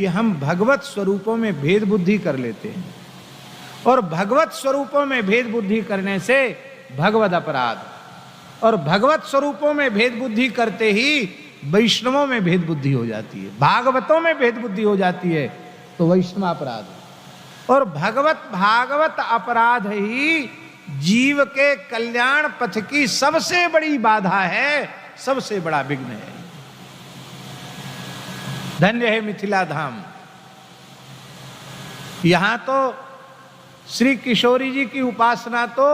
हम भगवत स्वरूपों में भेद बुद्धि कर लेते हैं, और भगवत स्वरूपों में भेद बुद्धि करने से भगवद अपराध, और भगवत स्वरूपों में भेद बुद्धि करते ही वैष्णवों में भेद बुद्धि हो जाती है, भागवतों में भेद बुद्धि हो जाती है, तो वैष्णव अपराध। और भागवत अपराध ही जीव के कल्याण पथ की सबसे बड़ी बाधा है, सबसे बड़ा विघ्न है। धन्य है मिथिला धाम। यहां तो श्री किशोरी जी की उपासना तो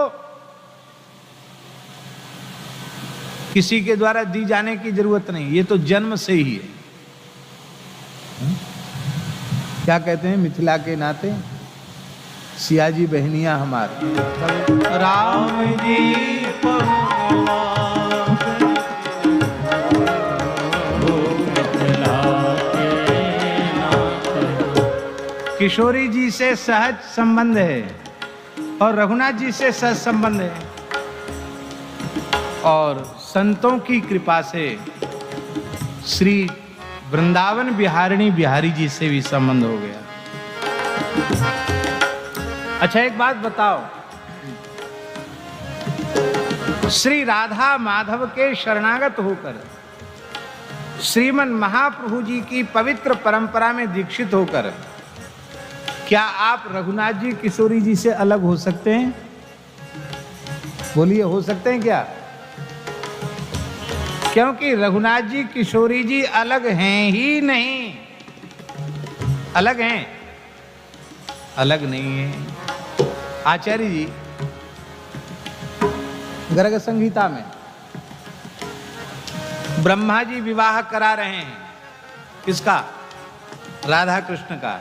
किसी के द्वारा दी जाने की जरूरत नहीं, ये तो जन्म से ही है। क्या कहते हैं मिथिला के नाते, सियाजी बहनियां हमारे राम जी किशोरी जी से सहज संबंध है और रघुनाथ जी से सहज संबंध है, और संतों की कृपा से श्री वृंदावन बिहारिणी बिहारी जी से भी संबंध हो गया। अच्छा एक बात बताओ, श्री राधा माधव के शरणागत होकर श्रीमन महाप्रभु जी की पवित्र परंपरा में दीक्षित होकर क्या आप रघुनाथ जी किशोरी जी से अलग हो सकते हैं? बोलिए, हो सकते हैं क्या? क्योंकि रघुनाथ जी किशोरी जी अलग हैं ही नहीं। अलग हैं? अलग नहीं है। आचार्य जी गर्ग संहिता में ब्रह्मा जी विवाह करा रहे हैं, किसका? राधा कृष्ण का।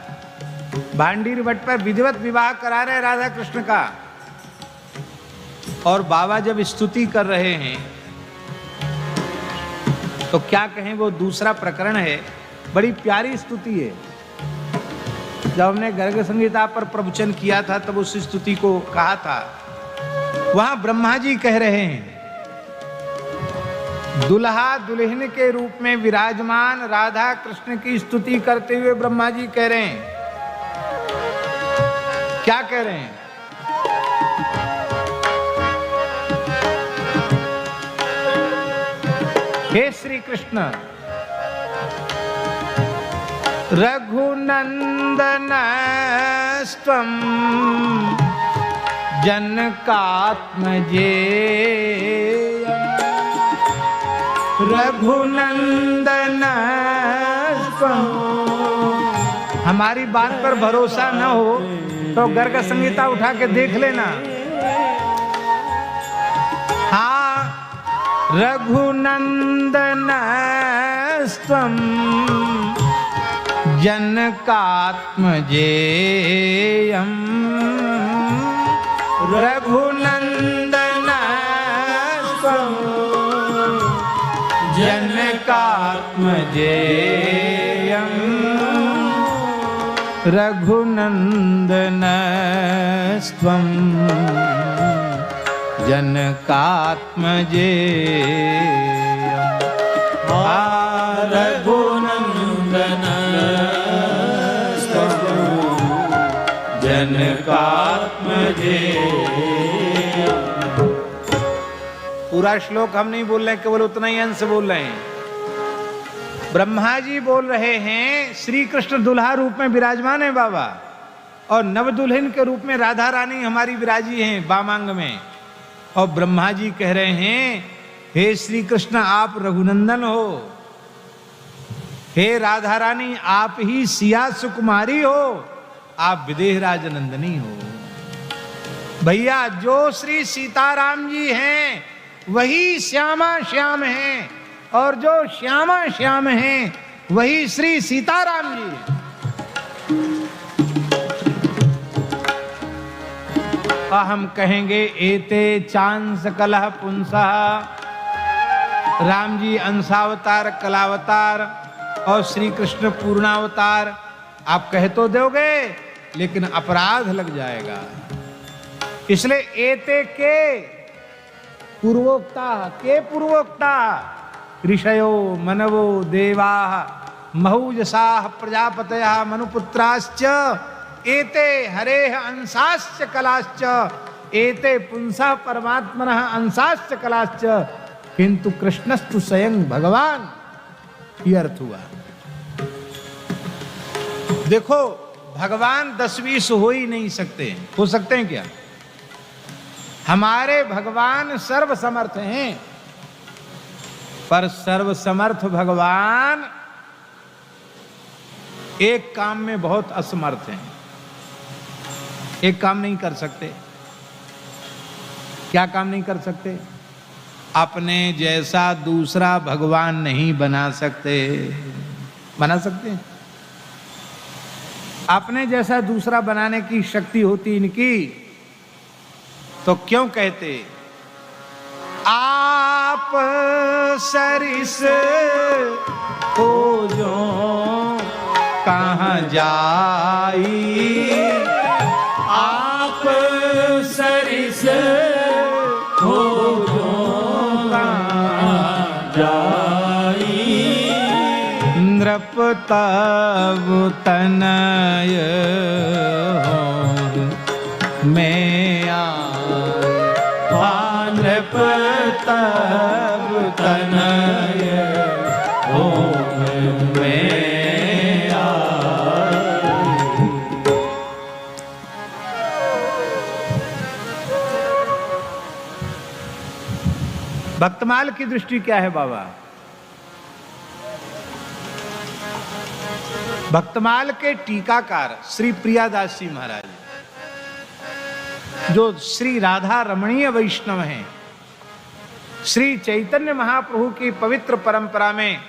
भांडीर भट्ट पर विधिवत विवाह करा रहे राधा कृष्ण का, और बाबा जब स्तुति कर रहे हैं तो क्या कहें, वो दूसरा प्रकरण है, बड़ी प्यारी स्तुति है। जब हमने गर्ग संहिता पर प्रवचन किया था तब उस स्तुति को कहा था। वहां ब्रह्मा जी कह रहे हैं, दुल्हा दुल्हन के रूप में विराजमान राधा कृष्ण की स्तुति करते हुए ब्रह्मा जी कह रहे हैं, क्या कह रहे हैं? हे श्री कृष्ण, रघुनंदन स्वम जनकात्मजे, रघुनंदन स्वम। हमारी बात पर भरोसा न हो तो गर्ग संहिता उठा के देख लेना। हाँ, रघुनंदन स्वम जनकात्मजेयम, रघुनंदन स्वम जनकात्मजेयम, रघुनंदन स्वम जनकात्मजेयम। रघुनंदन स्वम जनकात्मजेयम। पूरा श्लोक हम नहीं बोल रहे, केवल उतना ही अंश बोल रहे हैं। ब्रह्मा जी बोल रहे हैं श्री कृष्ण दुल्हा रूप में विराजमान है बाबा, और नव दुल्हन के रूप में राधा रानी हमारी विराजी हैं वामांग में। और ब्रह्मा जी कह रहे हैं, हे श्री कृष्ण आप रघुनंदन हो, हे राधा रानी आप ही सिया सुकुमारी हो, आप विदेह राजनंदनी हो। भैया जो श्री सीताराम जी हैं वही श्यामा श्याम हैं, और जो श्यामा श्याम हैं वही श्री सीताराम जी हैं। हम कहेंगे एते चांस कलह पुंसा, राम जी अंशावतार कलावतार और श्री कृष्ण पूर्णावतार। आप कह तो दोगे लेकिन अपराध लग जाएगा, इसलिए एते के पूर्वोक्ता, के पूर्वोक्ता ऋषयो मनवो देवा महूजसाः प्रजापतयः मनुपुत्राश्च एते हरेः अंशाश्च कलाश्च एते पुंसः परमात्मनः अंशाश्च कलाश्च किंतु कृष्णस्तु स्वयं भगवान। ये अर्थ हुआ। देखो भगवान 10-20 हो ही नहीं सकते। हो सकते हैं क्या? हमारे भगवान सर्वसमर्थ हैं, पर सर्वसमर्थ भगवान एक काम में बहुत असमर्थ हैं। एक काम नहीं कर सकते। क्या काम नहीं कर सकते? अपने जैसा दूसरा भगवान नहीं बना सकते। बना सकते हैं? अपने जैसा दूसरा बनाने की शक्ति होती इनकी तो क्यों कहते आप सरिस हो जो कहाँ जाई, आप सरिस हो जो कहाँ जाई, नृप तब तनय हो मैं नृप तब तनय हो मैं भक्तमाल की दृष्टि क्या है बाबा? भक्तमाल के टीकाकार श्री प्रियादास जी महाराज, जो श्री राधा रमणीय वैष्णव हैं, श्री चैतन्य महाप्रभु की पवित्र परंपरा में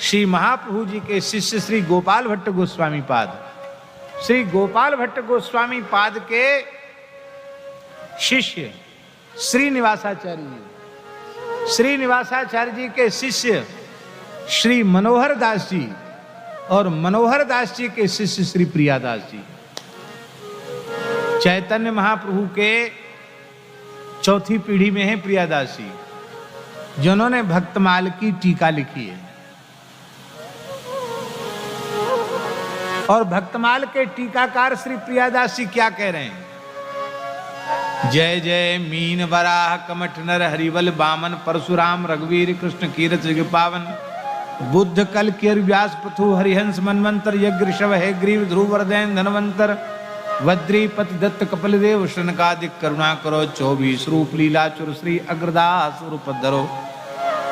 श्री महाप्रभु जी के शिष्य श्री गोपाल भट्ट गोस्वामी पाद, श्री गोपाल भट्ट गोस्वामी पाद के शिष्य श्रीनिवासाचार्य जी, श्रीनिवासाचार्य जी के शिष्य श्री मनोहर दास जी और मनोहर दास जी के शिष्य श्री प्रियादास जी, चैतन्य महाप्रभु के चौथी पीढ़ी में है प्रियादास जी, जिन्होंने भक्तमाल की टीका लिखी है। और भक्तमाल के टीकाकार श्री प्रियादास जी क्या कह रहे हैं? जय जय मीन वराह कमठ नर हरिवल बामन परशुराम रघुवीर कृष्ण कीरत जग पावन, बुद्ध कल कियर व्यास पथु हरिहंस मनवंतर यज्ञ ऋषभ है ग्रीव ध्रुव वरदैन धनवंतर वद्री पति दत्त कपिल देव शनकादिक करुणा करो 24 रूप लीला चुर श्री अग्रदास रूप धरो।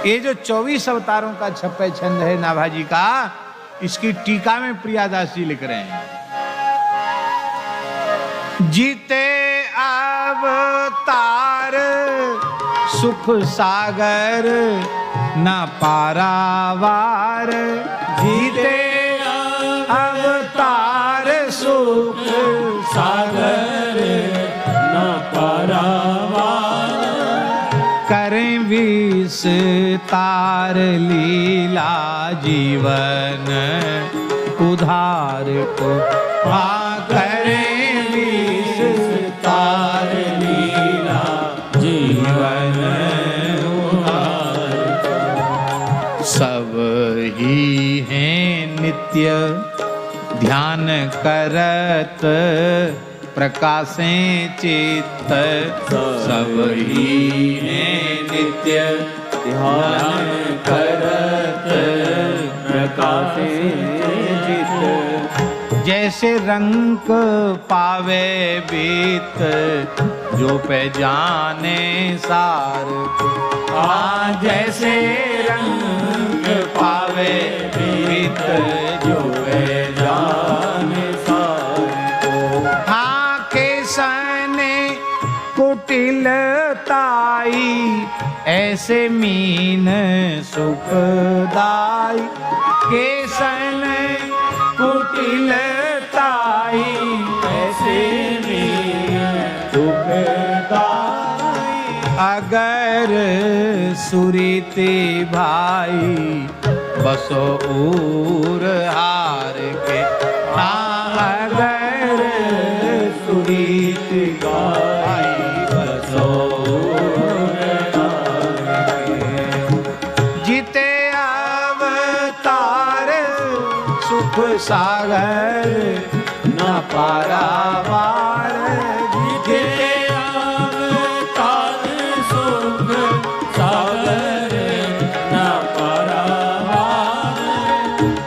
ये जो 24 अवतारों का छप्पे छंद है नाभाजी का, इसकी टीका में प्रियादास जी लिख रहे हैं, जीते अवतार सुख सागर ना पारावार, जीते अवतार सुख सागर ना पारावार, करें विस्तार लीला जीवन उधार को, करें विस्तार लीला जीवन उधार को। सब ही हैं नित्य ध्यान करत प्रकाशें चित्त, सब ही हैं नित्य ध्यान करत प्रकाशें चित्त, जैसे रंग पावे बीत जो पे जाने सार को, जैसे रंग पावे बीत जो पे जाने सार को, केसने कुटिलताई ऐसे मीन सुखदाई, केसन कुटिलताई ऐसे मीन सुखदाई, अगर सुरीति भाई बसो उर हार के, अगर सुरीति भाई बसो उर हार के, जीते अवतार सागर न पारावार। जिते अवतार सुख सागर न पारावार।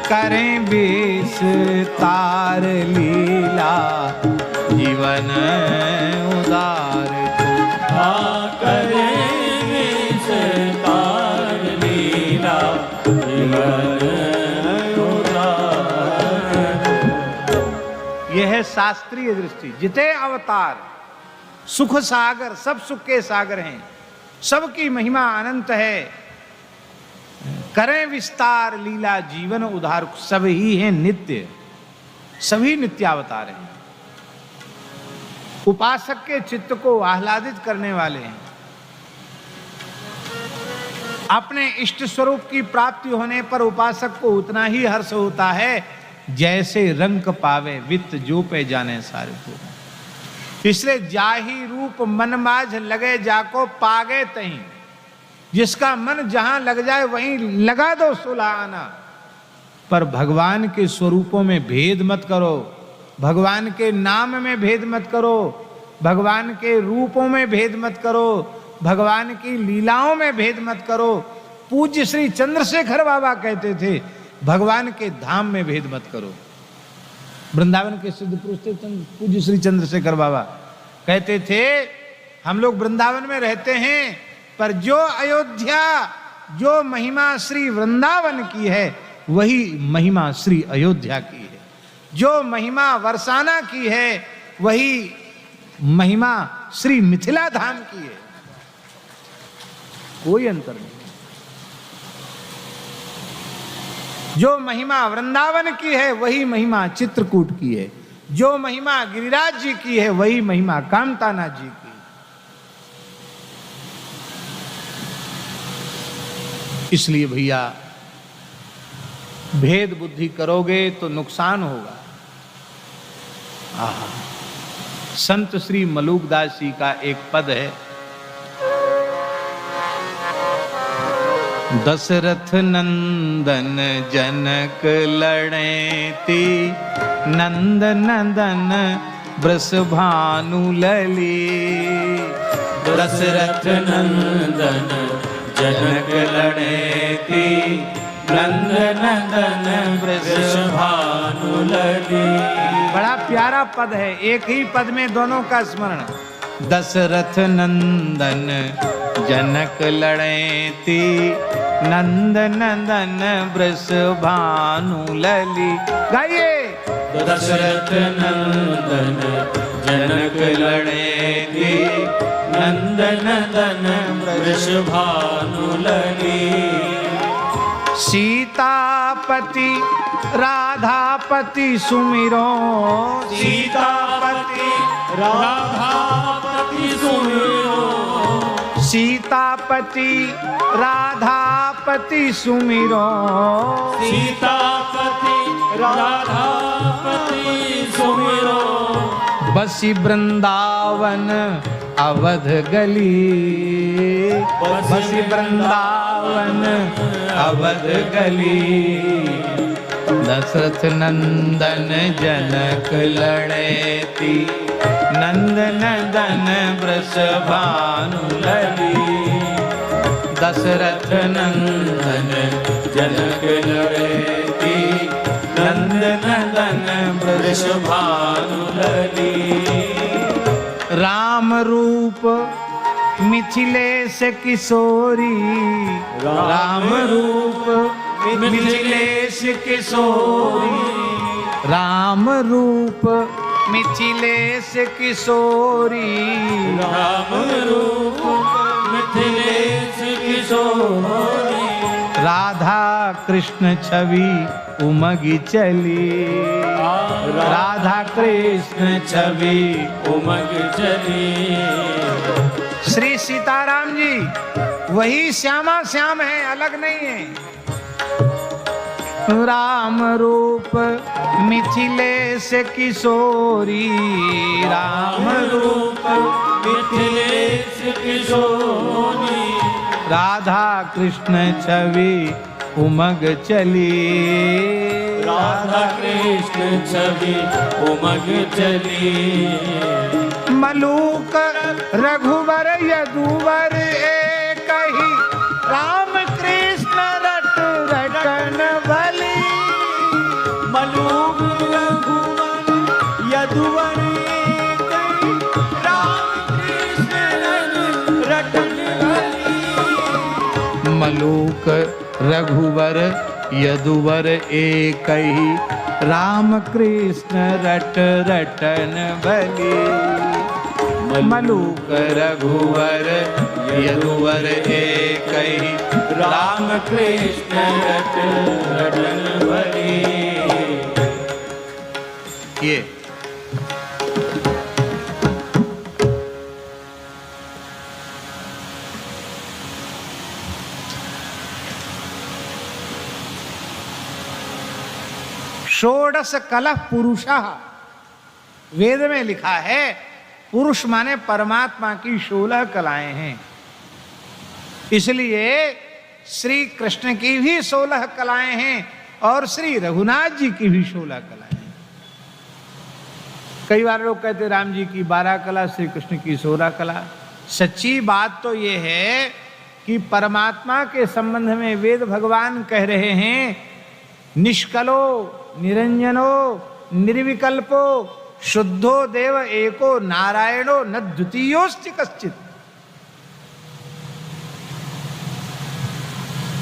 करें विस्तार लीला जीवन उदार को। करें विस्तार लीला जीवन उदार। यह है शास्त्रीय दृष्टि। जिते अवतार सुख सागर, सब सुख के सागर हैं, सबकी महिमा अनंत है। करें विस्तार लीला जीवन उद्धार। सब ही हैं नित्य, सभी नित्यावतार हैं। उपासक के चित्त को आह्लादित करने वाले हैं। अपने इष्ट स्वरूप की प्राप्ति होने पर उपासक को उतना ही हर्ष होता है जैसे रंक पावे वित्त जो पे जाने सारे को। इसलिए जाही रूप मन माझ लगे जाको पागे तहीं। जिसका मन जहां लग जाए वहीं लगा दो सुलाना। पर भगवान के स्वरूपों में भेद मत करो, भगवान के नाम में भेद मत करो, भगवान के रूपों में भेद मत करो, भगवान की लीलाओं में भेद मत करो। पूज्य श्री चंद्रशेखर बाबा कहते थे भगवान के धाम में भेद मत करो। वृंदावन के सिद्ध पुरुष थे पूज्य श्री चंद्रशेखर बाबा, कहते थे हम लोग वृंदावन में रहते हैं, पर जो अयोध्या, जो महिमा श्री वृंदावन की है वही महिमा श्री अयोध्या की है। जो महिमा बरसाना की है वही महिमा श्री मिथिला धाम की है। कोई अंतर नहीं। जो महिमा वृंदावन की है वही महिमा चित्रकूट की है। जो महिमा गिरिराज जी की है वही महिमा कामतानाथ जी की। इसलिए भैया भेद बुद्धि करोगे तो नुकसान होगा। संत श्री मलूकदास जी का एक पद है, दशरथ नंदन जनक लड़ेती नंद नंदन वृषभानु लली। दशरथ नंदन जनक लड़ेती नंद नंदन वृषभानु लली। बड़ा प्यारा पद है, एक ही पद में दोनों का स्मरण। दशरथ नंदन जनक लड़ेती नंद नंदन वृषभानु लली। गाइए। दशरथ नंदन जनक लड़ेती नंद नंदन वृषभानु लली। सीतापति राधापति सुमिरो। सीतापति राधापति सुमिरो। सीतापति राधापति सुमिरो। सीतापति राधापति सुमिरो। बसी वृंदावन अवध गली। बसी वृंदावन अवध गली। दशरथ नंदन जनक लड़ेती नंद नंदन वृषभानु लली। दशरथ नंदन जनक लड़ेती नंद नंदन वृषभानु लली। राम रूप मिथिलेश किशोरी। राम रूप मिथिलेश किशोरी। राम रूप मिथिलेश किशोरी। राम रूप मिथिलेश किशोरी। राधा कृष्ण छवि उमगी चली। राधा कृष्ण छवि उमग चली। श्री सीताराम जी वही श्यामा श्याम है, अलग नहीं है। राम रूप मिथिलेश किशोरी। राम रूप मिथिलेश किशोरी। राधा कृष्ण छवि उमग चली। राधा कृष्ण छवि उमग चली। मलूक रघुवर यदुवर एक ही, राम कृष्ण रट रटन भली। मलूक रघुवर यदुवर एक ही, राम कृष्ण रटन भली। मलूक रघुवर यदुवर एक ही, राम कृष्ण रट रटन भली। मलूक रघुवर यदुवर एक ही, राम कृष्ण रट रटन भली। ये षोडश कलह पुरुषः, वेद में लिखा है पुरुष माने परमात्मा की 16 कलाएं हैं। इसलिए श्री कृष्ण की भी 16 कलाएं हैं और श्री रघुनाथ जी की भी 16 कलाएं हैं। कई बार लोग कहते राम जी की 12 कला, श्री कृष्ण की 16 कला। सच्ची बात तो यह है कि परमात्मा के संबंध में वेद भगवान कह रहे हैं, निष्कलो निरंजनो निर्विकल्पो शुद्धो देव एको नारायणो न द्वितीयोस्ति कश्चित्।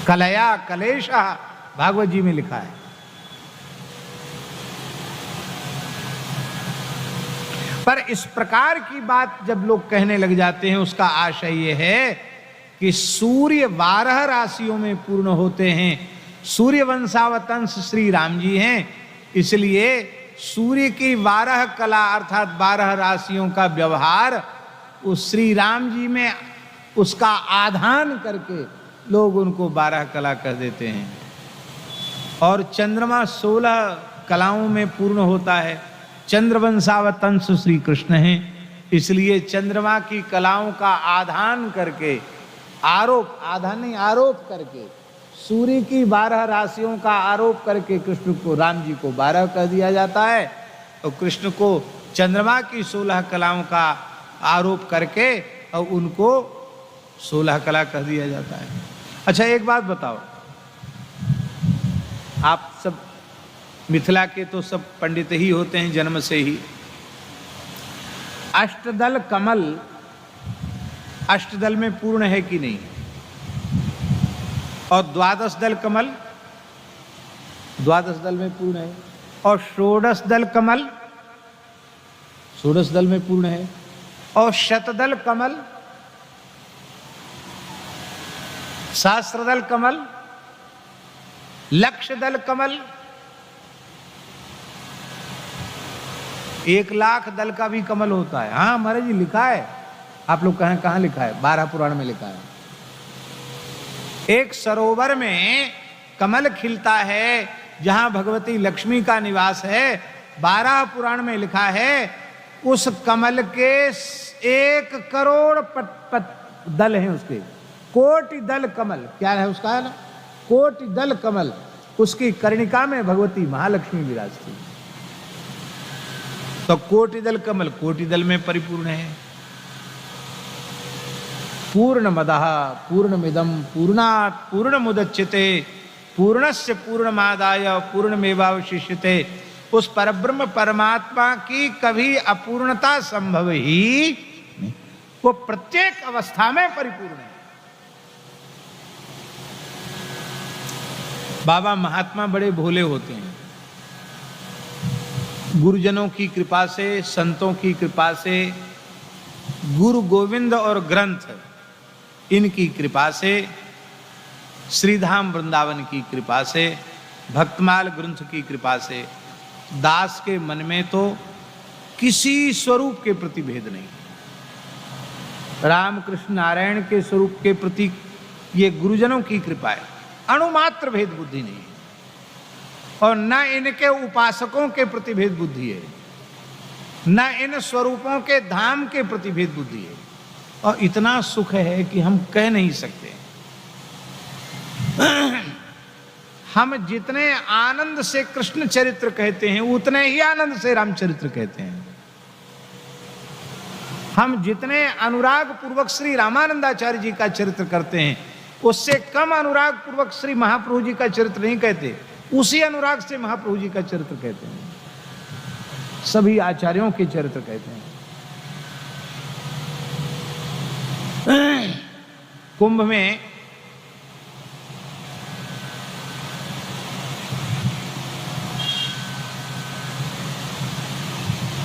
कलया कलेशः भागवत जी में लिखा है। पर इस प्रकार की बात जब लोग कहने लग जाते हैं, उसका आशय यह है कि सूर्य 12 राशियों में पूर्ण होते हैं। सूर्य वंशावतंश श्री राम जी हैं, इसलिए सूर्य की 12 कला अर्थात 12 राशियों का व्यवहार उस श्री राम जी में उसका आधान करके लोग उनको 12 कला कह देते हैं। और चंद्रमा 16 कलाओं में पूर्ण होता है। चंद्रवंशावतंश श्री कृष्ण हैं, इसलिए चंद्रमा की कलाओं का आधान करके आरोप करके सूर्य की 12 राशियों का आरोप करके कृष्ण को, राम जी को 12 कह दिया जाता है और कृष्ण को चंद्रमा की 16 कलाओं का आरोप करके और उनको 16 कला कह दिया जाता है। अच्छा एक बात बताओ, आप सब मिथिला के तो सब पंडित ही होते हैं जन्म से ही। अष्टदल कमल अष्टदल में पूर्ण है कि नहीं? और 12 दल कमल 12 दल में पूर्ण है। और 16 दल कमल 16 दल में पूर्ण है। और शतदल कमल, सहस्त्रदल कमल, लक्ष दल कमल, 1,00,000 दल का भी कमल होता है। हाँ महाराज जी लिखा है, आप लोग कहाँ लिखा है? 12 पुराण में लिखा है। एक सरोवर में कमल खिलता है जहां भगवती लक्ष्मी का निवास है। 12 पुराण में लिखा है उस कमल के 1 करोड़ दल हैं, उसके कोटि दल कमल। क्या है उसका? है ना, कोटि दल कमल। उसकी कर्णिका में भगवती महालक्ष्मी विराजती। तो कोटि दल कमल कोटि दल में परिपूर्ण है। पूर्णमदः पूर्णमिदं पूर्णात् पूर्णमुदच्यते पूर्णस्य पूर्णमादाय पूर्णमेवावशिष्यते। उस परब्रह्म परमात्मा की कभी अपूर्णता संभव ही नहीं। वो प्रत्येक अवस्था में परिपूर्ण है। बाबा महात्मा बड़े भोले होते हैं। गुरुजनों की कृपा से, संतों की कृपा से, गुरु गोविंद और ग्रंथ इनकी कृपा से, श्रीधाम वृंदावन की कृपा से, भक्तमाल ग्रंथ की कृपा से दास के मन में तो किसी स्वरूप के प्रति भेद नहीं। रामकृष्ण नारायण के स्वरूप के प्रति ये गुरुजनों की कृपा है। अणुमात्र भेद बुद्धि नहीं है। और न इनके उपासकों के प्रति भेद बुद्धि है, न इन स्वरूपों के धाम के प्रति भेद बुद्धि है। और इतना सुख है कि हम कह नहीं सकते। हम जितने आनंद से कृष्ण चरित्र कहते हैं उतने ही आनंद से रामचरित्र कहते हैं। हम जितने अनुराग पूर्वक श्री रामानंदाचार्य जी का चरित्र करते हैं उससे कम अनुराग पूर्वक श्री महाप्रभु जी का चरित्र नहीं कहते, उसी अनुराग से महाप्रभु जी का चरित्र कहते हैं, सभी आचार्यों के चरित्र कहते हैं। कुंभ में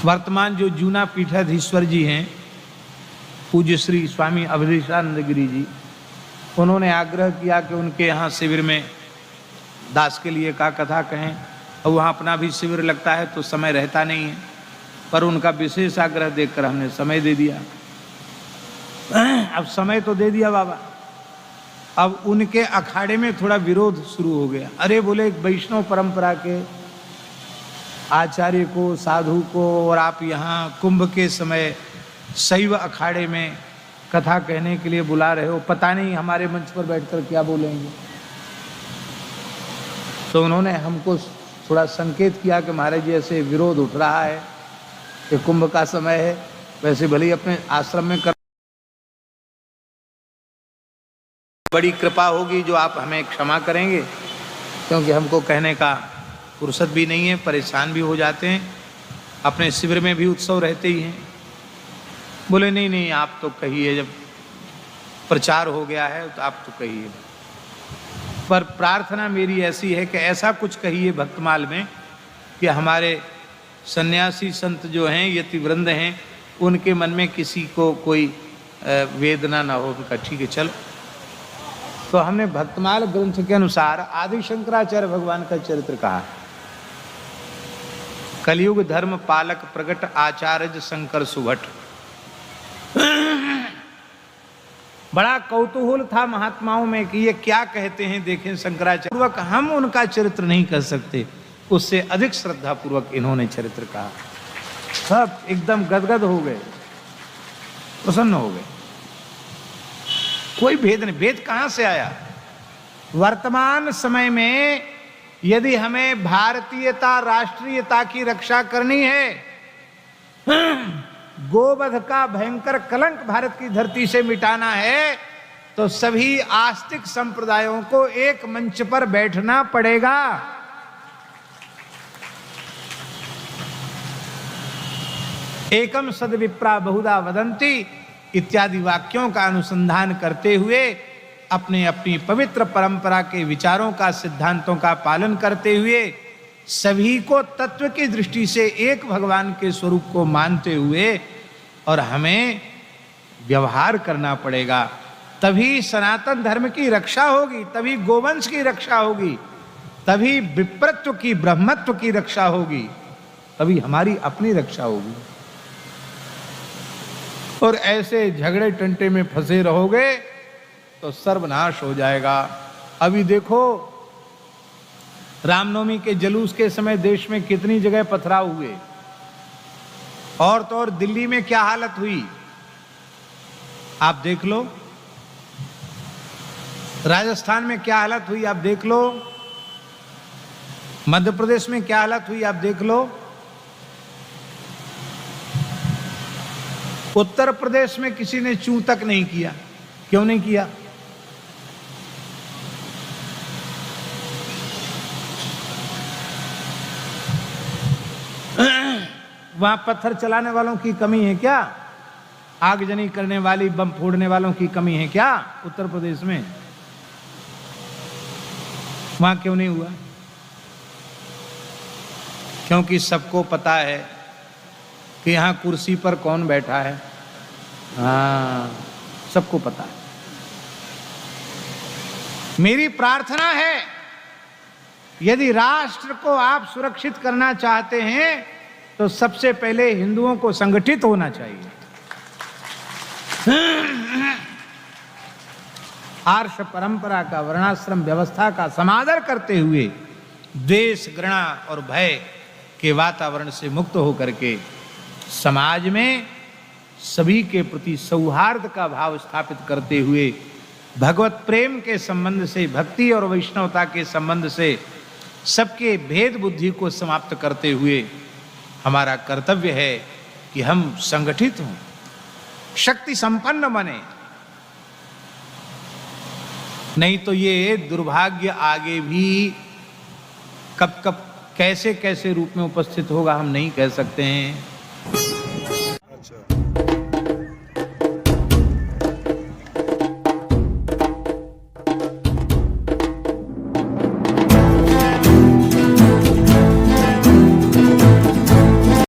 वर्तमान जो जूना पीठाधीश्वर जी हैं पूज्य श्री स्वामी अवधेशानंद गिरी जी, उन्होंने आग्रह किया कि उनके यहाँ शिविर में दास के लिए का कथा कहें, और वहाँ अपना भी शिविर लगता है तो समय रहता नहीं है, पर उनका विशेष आग्रह देखकर हमने समय दे दिया। अब समय तो दे दिया बाबा, अब उनके अखाड़े में थोड़ा विरोध शुरू हो गया। अरे बोले वैष्णव परंपरा के आचार्य को, साधु को, और आप यहाँ कुंभ के समय शैव अखाड़े में कथा कहने के लिए बुला रहे हो, पता नहीं हमारे मंच पर बैठकर क्या बोलेंगे। तो उन्होंने हमको थोड़ा संकेत किया कि महाराज जी ऐसे विरोध उठ रहा है कि कुंभ का समय है, वैसे भले ही अपने आश्रम में कर, बड़ी कृपा होगी जो आप हमें क्षमा करेंगे, क्योंकि हमको कहने का फुर्सत भी नहीं है, परेशान भी हो जाते हैं, अपने शिविर में भी उत्सव रहते ही हैं। बोले नहीं नहीं आप तो कहिए, जब प्रचार हो गया है तो आप तो कहिए, पर प्रार्थना मेरी ऐसी है कि ऐसा कुछ कहिए भक्तमाल में कि हमारे सन्यासी संत जो हैं, यतिवृंद हैं, उनके मन में किसी को कोई वेदना ना हो। उनका ठीक है चलो। तो हमने भक्तमाल ग्रंथ के अनुसार आदि शंकराचार्य भगवान का चरित्र कहा। कलयुग धर्म पालक प्रगट आचार्य शंकर सुभट। बड़ा कौतूहल था महात्माओं में कि ये क्या कहते हैं, देखें शंकराचार्य पूर्वक हम उनका चरित्र नहीं कर सकते, उससे अधिक श्रद्धा पूर्वक इन्होंने चरित्र कहा। सब एकदम गदगद हो गए, प्रसन्न हो गए। कोई भेद नहीं। भेद कहां से आया? वर्तमान समय में यदि हमें भारतीयता, राष्ट्रीयता की रक्षा करनी है, गोवध का भयंकर कलंक भारत की धरती से मिटाना है, तो सभी आस्तिक संप्रदायों को एक मंच पर बैठना पड़ेगा। एकम सद विप्रा बहुधा वदंती इत्यादि वाक्यों का अनुसंधान करते हुए अपने अपनी पवित्र परंपरा के विचारों का, सिद्धांतों का पालन करते हुए सभी को तत्व की दृष्टि से एक भगवान के स्वरूप को मानते हुए और हमें व्यवहार करना पड़ेगा। तभी सनातन धर्म की रक्षा होगी, तभी गोवंश की रक्षा होगी, तभी विप्रत्व की, ब्रह्मत्व की रक्षा होगी, तभी हमारी अपनी रक्षा होगी। और ऐसे झगड़े टंटे में फंसे रहोगे तो सर्वनाश हो जाएगा। अभी देखो रामनवमी के जुलूस के समय देश में कितनी जगह पथराव हुए, और तो और दिल्ली में क्या हालत हुई आप देख लो, राजस्थान में क्या हालत हुई आप देख लो, मध्य प्रदेश में क्या हालत हुई आप देख लो, उत्तर प्रदेश में किसी ने चूं तक नहीं किया। क्यों नहीं किया? वहां पत्थर चलाने वालों की कमी है क्या? आगजनी करने वाली, बम फोड़ने वालों की कमी है क्या उत्तर प्रदेश में? वहां क्यों नहीं हुआ? क्योंकि सबको पता है कि यहां कुर्सी पर कौन बैठा है। हाँ, सबको पता है। मेरी प्रार्थना है, यदि राष्ट्र को आप सुरक्षित करना चाहते हैं तो सबसे पहले हिंदुओं को संगठित होना चाहिए। आर्ष परंपरा का, वर्णाश्रम व्यवस्था का समादर करते हुए द्वेष, घृणा और भय के वातावरण से मुक्त होकर के समाज में सभी के प्रति सौहार्द का भाव स्थापित करते हुए भगवत प्रेम के संबंध से, भक्ति और वैष्णवता के संबंध से सबके भेद बुद्धि को समाप्त करते हुए हमारा कर्तव्य है कि हम संगठित हों, शक्ति संपन्न बने। नहीं तो ये दुर्भाग्य आगे भी कब कब कैसे कैसे रूप में उपस्थित होगा हम नहीं कह सकते हैं।